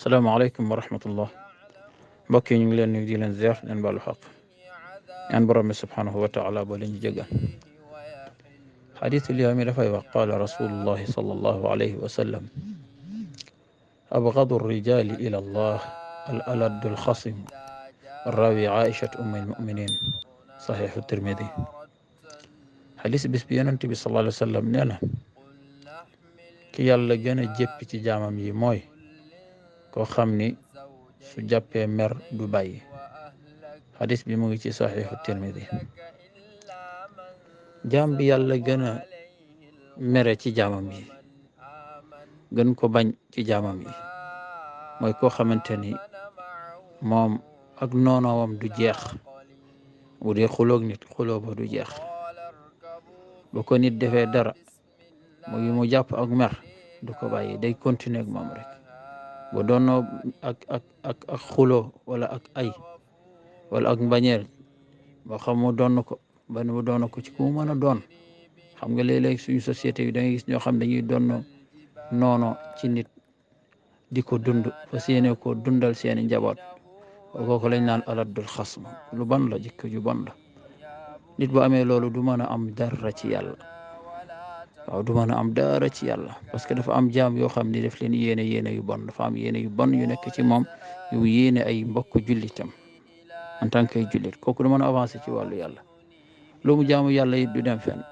salaamaaleykum wa rahmatullah mbokk yi ñu ngi leen nuyu di leen ziar leen baalu xaq ñaan borom bi subhanahu wa taala ba leen jéggal xadiisul yawmi dafay wax qaala rasulullahi sallallahu alayhi wa sallam abgadu rijali ila allah al aladdu al xasim rawi aichat ummi al muminin saxiixu tirmidi xadis bis bi yonent bi sallallahu alayhi wa sallam nee na ki yàlla gën a jéppi ci jaamam yi mooy koo xam ni su jàppee mer du bàyyi xadis bi mu ngi ci saxiixu tirmidi jaam bi yàlla gën a mere ci jaamam yi gën ko bañ ci jaamam yi mooy koo xamante ni moom ak noonoowam du jeex bu dee xuloog nit xuloo ba du jeex bu ko nit defee dara mu jàpp ak mer du ko bàyyi day continuer ak moom rek bu doonoo ak xuloo wala ak ay wala ak mbañeel moo xam mu doon ko ba mu doon ko ci ku mu mën a doon xam nga léeg-léeg suñu société yi da ngay gis ñoo xam dañuy doon noono ci nit di ko dund fas yéene ko dundal seeni njaboot kooku lañ naan aladdul xasm lu bon la jikko ju bon la nit bu amee loolu du mën a am dara ci yàlla waaw du mën a am dara ci yàlla parce que dafa am jaam yoo xam ni daf leen yéene yu bon dafa am yéene yu bon yu nekk ci moom yu yéene ay mbokk jullitam en tant que jullit kooku du mën a avancer ci wàllu yàlla lu mu jaamu yàlla it du dem fenn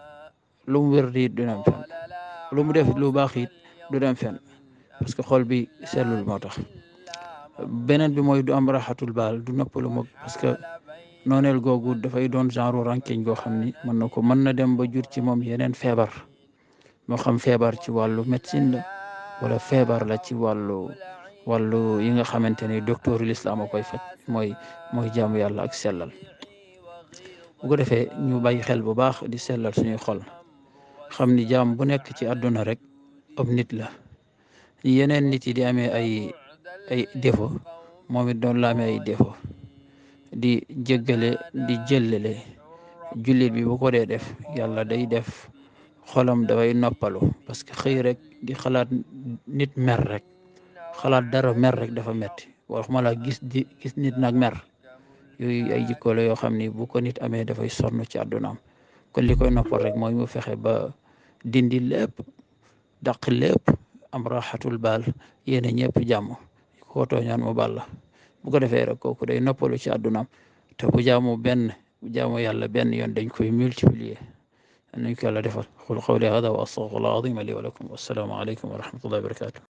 lu mu wér it du dem fenn lu mu def lu baax it du dem fenn parce que xol bi sellul moo tax beneen bi mooy du am raxatul baal du noppalu moom parce que nooneel googu dafay doon genre rankeñ goo xam ni mën na dem ba jur ci moom yeneen feebar moo xam feebar ci wàllu médecine la wala feebar la ci wàllu yi nga xamante ni docteur l'islam a koy faj mooy jaamu yàlla ak sellal bu ko defee ñu bàyyi xel bu baax di sellal suñuy xol xam ni jaam bu nekk ci àdduna rek ab nit la yeneen nit yi di amee ay défaut moom it doon la amee ay défaut di jéggale di jëllale jullit bi bu ko dee def yàlla day def xolam dafay noppalu parce que xëy rek di xalaat nit mer rek xalaat dara mer rek dafa metti waxuma la gis nit nag mer yooyu ay jikko la yoo xam ni bu ko nit amee dafay sonn ci àddunaam kon li koy noppal rek mooy mu fexe ba dindi lépp daq lépp am raxatul baal yéene ñëpp jàmm koo tooñaan mu baal la bu ko defee rek kooku day noppalu ci àddunaam te bu jaamu yàlla benn yoon dañ koy multiplier nañ ko yàlla defal qul qawli hada wa astaghfirullah azim li wa lakum wassalaamu aleykum wa rahmatullahi wa barakatuh